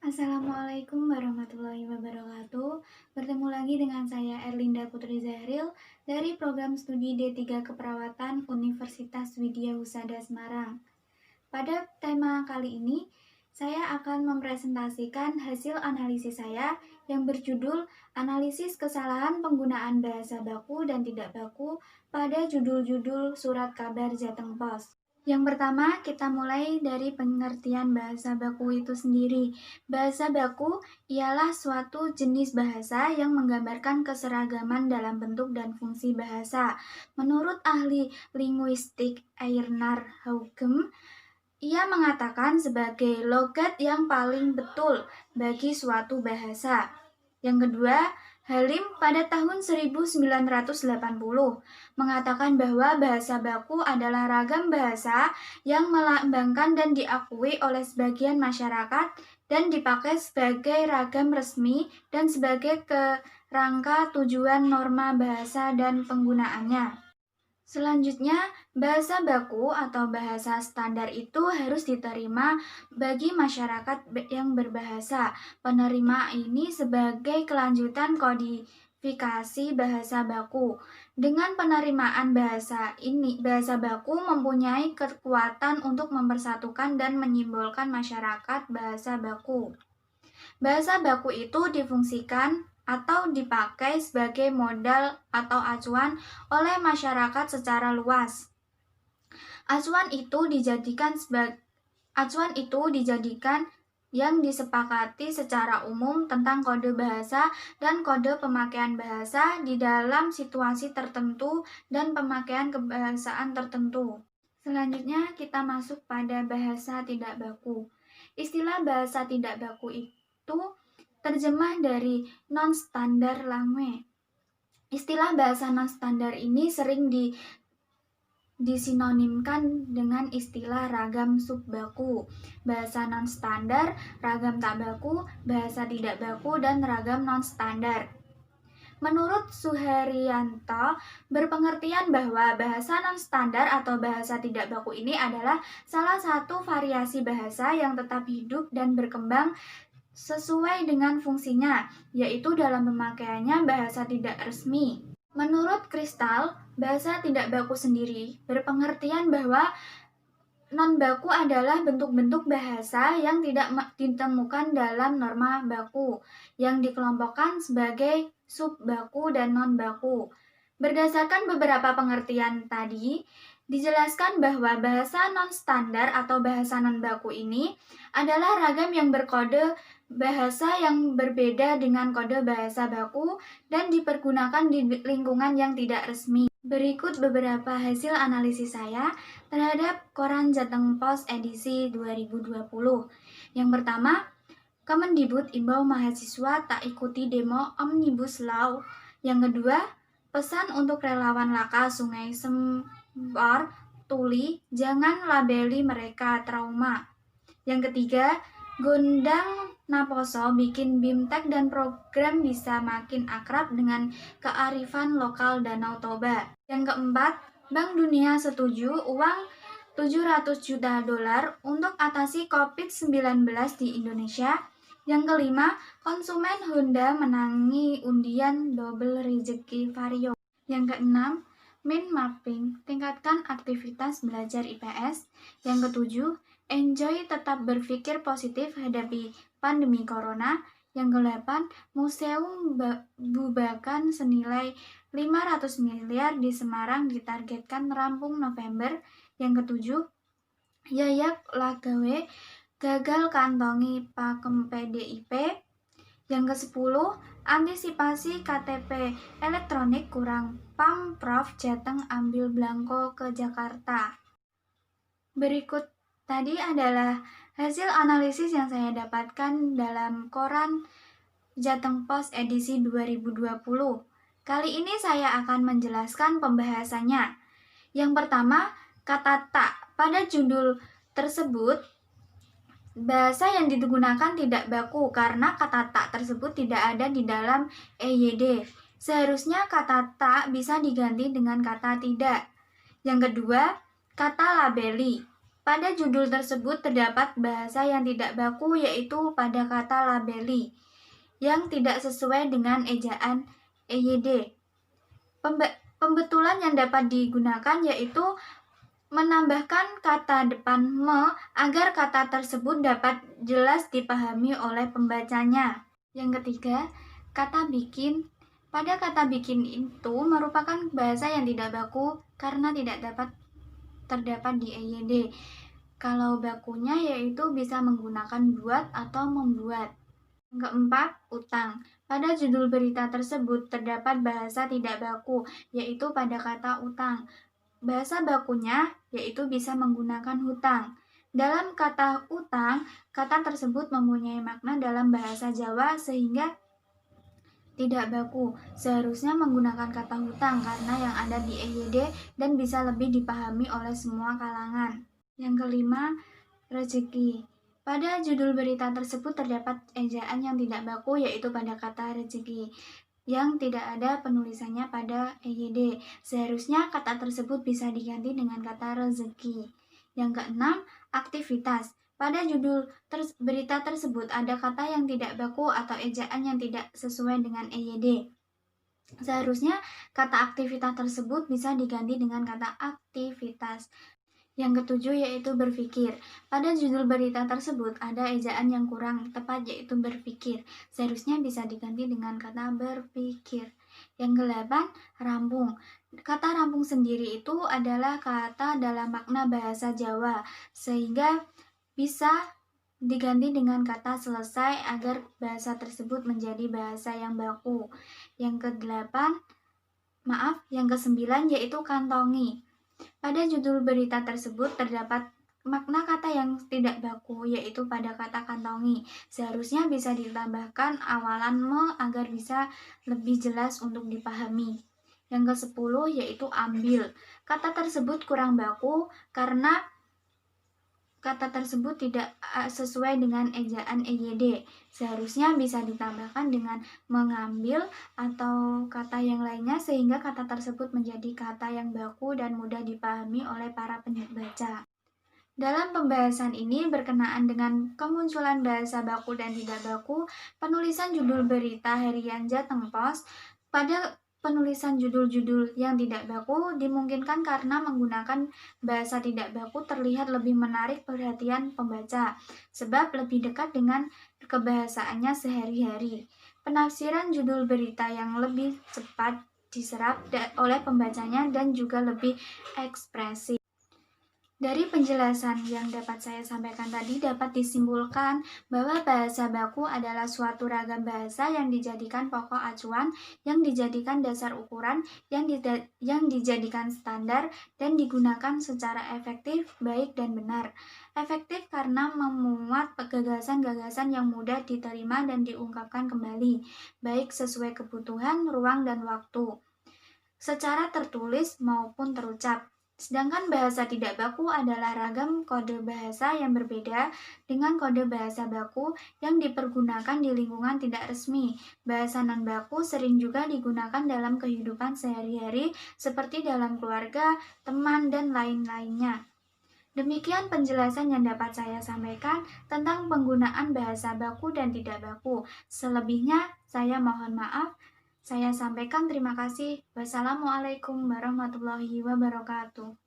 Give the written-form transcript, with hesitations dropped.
Assalamualaikum warahmatullahi wabarakatuh. Bertemu lagi dengan saya Erlinda Putri Zahril dari program studi D3 Keperawatan Universitas Widya Husada Semarang. Pada tema kali ini, saya akan mempresentasikan hasil analisis saya yang berjudul Analisis Kesalahan Penggunaan Bahasa Baku dan Tidak Baku pada judul-judul Surat Kabar Jateng Pos. Yang pertama, kita mulai dari pengertian bahasa baku itu sendiri. Bahasa baku ialah suatu jenis bahasa yang menggambarkan keseragaman dalam bentuk dan fungsi bahasa. Menurut ahli linguistik Einar Haugem, ia mengatakan sebagai logat yang paling betul bagi suatu bahasa. Yang kedua, Halim pada tahun 1980 mengatakan bahwa bahasa baku adalah ragam bahasa yang melambangkan dan diakui oleh sebagian masyarakat dan dipakai sebagai ragam resmi dan sebagai kerangka tujuan norma bahasa dan penggunaannya. Selanjutnya, bahasa baku atau bahasa standar itu harus diterima bagi masyarakat yang berbahasa. Penerima ini sebagai kelanjutan kodifikasi bahasa baku. Dengan penerimaan bahasa ini, bahasa baku mempunyai kekuatan untuk mempersatukan dan menyimbolkan masyarakat bahasa baku. Bahasa baku itu difungsikan atau dipakai sebagai modal atau acuan oleh masyarakat secara luas. Acuan itu dijadikan yang disepakati secara umum tentang kode bahasa dan kode pemakaian bahasa di dalam situasi tertentu dan pemakaian kebahasaan tertentu. Selanjutnya kita masuk pada bahasa tidak baku. Istilah bahasa tidak baku itu terjemah dari non-standard language. Istilah bahasa non-standar ini sering disinonimkan dengan istilah ragam subbaku, bahasa non-standar, ragam tak baku, bahasa tidak baku, dan ragam non-standar. Menurut Suharyanto, berpengertian bahwa bahasa non-standar atau bahasa tidak baku ini adalah salah satu variasi bahasa yang tetap hidup dan berkembang sesuai dengan fungsinya, yaitu dalam pemakaiannya bahasa tidak resmi. Menurut Kristal, bahasa tidak baku sendiri berpengertian bahwa non-baku adalah bentuk-bentuk bahasa yang tidak ditemukan dalam norma baku, yang dikelompokkan sebagai sub-baku dan non-baku. Berdasarkan beberapa pengertian tadi, dijelaskan bahwa bahasa non-standar atau bahasa non-baku ini adalah ragam yang berkode bahasa yang berbeda dengan kode bahasa baku dan dipergunakan di lingkungan yang tidak resmi. Berikut beberapa hasil analisis saya terhadap Koran Jateng Pos edisi 2020. Yang pertama, Kemendikbud imbau mahasiswa tak ikuti demo Omnibus Law. Yang kedua, pesan untuk relawan Laka Sungai Sempor Tuli, jangan labeli mereka trauma. Yang ketiga, Gondang Naposo bikin BIMTEK dan program bisa makin akrab dengan kearifan lokal Danau Toba. Yang keempat, Bank Dunia setuju uang $700 juta untuk atasi COVID-19 di Indonesia. Yang kelima, konsumen Honda menangi undian double rezeki Vario. Yang keenam, mind mapping, tingkatkan aktivitas belajar IPS. Yang ketujuh, enjoy tetap berpikir positif hadapi pandemi corona. Yang kedelapan, museum bubakan senilai 500 miliar di Semarang ditargetkan rampung November. Yang ketujuh, Yayak Lagawe gagal kantongi pakem PDIP. Yang ke-10, antisipasi KTP elektronik kurang, Pamprov Jateng ambil belangko ke Jakarta. Berikut tadi adalah hasil analisis yang saya dapatkan dalam Koran Jateng Pos edisi 2020. Kali ini saya akan menjelaskan pembahasannya. Yang pertama, kata tak. Pada judul tersebut, bahasa yang digunakan tidak baku karena kata tak tersebut tidak ada di dalam EYD. Seharusnya kata tak bisa diganti dengan kata tidak. Yang kedua, kata labeli. Pada judul tersebut terdapat bahasa yang tidak baku, yaitu pada kata labeli yang tidak sesuai dengan ejaan EYD. Pembetulan yang dapat digunakan yaitu menambahkan kata depan me agar kata tersebut dapat jelas dipahami oleh pembacanya. Yang ketiga, kata bikin. Pada kata bikin itu merupakan bahasa yang tidak baku karena tidak dapat terdapat di EYD. Kalau bakunya yaitu bisa menggunakan buat atau membuat. Yang keempat, utang. Pada judul berita tersebut terdapat bahasa tidak baku, yaitu pada kata utang. Bahasa bakunya yaitu bisa menggunakan hutang. Dalam kata utang, kata tersebut mempunyai makna dalam bahasa Jawa sehingga tidak baku. Seharusnya menggunakan kata hutang karena yang ada di EYD dan bisa lebih dipahami oleh semua kalangan. Yang kelima, rezeki. Pada judul berita tersebut terdapat ejaan yang tidak baku yaitu pada kata rezeki yang tidak ada penulisannya pada EYD. Seharusnya kata tersebut bisa diganti dengan kata rezeki. Yang keenam, aktivitas. Pada judul berita tersebut ada kata yang tidak baku atau ejaan yang tidak sesuai dengan EYD. Seharusnya kata aktivitas tersebut bisa diganti dengan kata aktivitas. Yang ketujuh yaitu berpikir. Pada judul berita tersebut ada ejaan yang kurang tepat yaitu berpikir. Seharusnya bisa diganti dengan kata berpikir. Yang kedelapan, rampung. Kata rampung sendiri itu adalah kata dalam makna bahasa Jawa sehingga bisa diganti dengan kata selesai agar bahasa tersebut menjadi bahasa yang baku. Yang kesembilan yaitu kantongi. Pada judul berita tersebut terdapat makna kata yang tidak baku yaitu pada kata kantongi. Seharusnya bisa ditambahkan awalan me agar bisa lebih jelas untuk dipahami. Yang ke-10 yaitu ambil. Kata tersebut kurang baku karena kata tersebut tidak sesuai dengan ejaan EYD. Seharusnya bisa ditambahkan dengan mengambil atau kata yang lainnya sehingga kata tersebut menjadi kata yang baku dan mudah dipahami oleh para pembaca. Dalam pembahasan ini berkenaan dengan kemunculan bahasa baku dan tidak baku, penulisan judul berita harian Jateng Pos pada penulisan judul-judul yang tidak baku dimungkinkan karena menggunakan bahasa tidak baku terlihat lebih menarik perhatian pembaca, sebab lebih dekat dengan kebahasaannya sehari-hari. Penafsiran judul berita yang lebih cepat diserap oleh pembacanya dan juga lebih ekspresif. Dari penjelasan yang dapat saya sampaikan tadi dapat disimpulkan bahwa bahasa baku adalah suatu ragam bahasa yang dijadikan pokok acuan, yang dijadikan dasar ukuran, yang dijadikan standar, dan digunakan secara efektif, baik dan benar. Efektif karena memuat gagasan-gagasan yang mudah diterima dan diungkapkan kembali, baik sesuai kebutuhan, ruang, dan waktu, secara tertulis maupun terucap. Sedangkan bahasa tidak baku adalah ragam kode bahasa yang berbeda dengan kode bahasa baku yang dipergunakan di lingkungan tidak resmi. Bahasa non-baku sering juga digunakan dalam kehidupan sehari-hari seperti dalam keluarga, teman, dan lain-lainnya. Demikian penjelasan yang dapat saya sampaikan tentang penggunaan bahasa baku dan tidak baku. Selebihnya saya mohon maaf. Saya sampaikan terima kasih. Wassalamualaikum warahmatullahi wabarakatuh.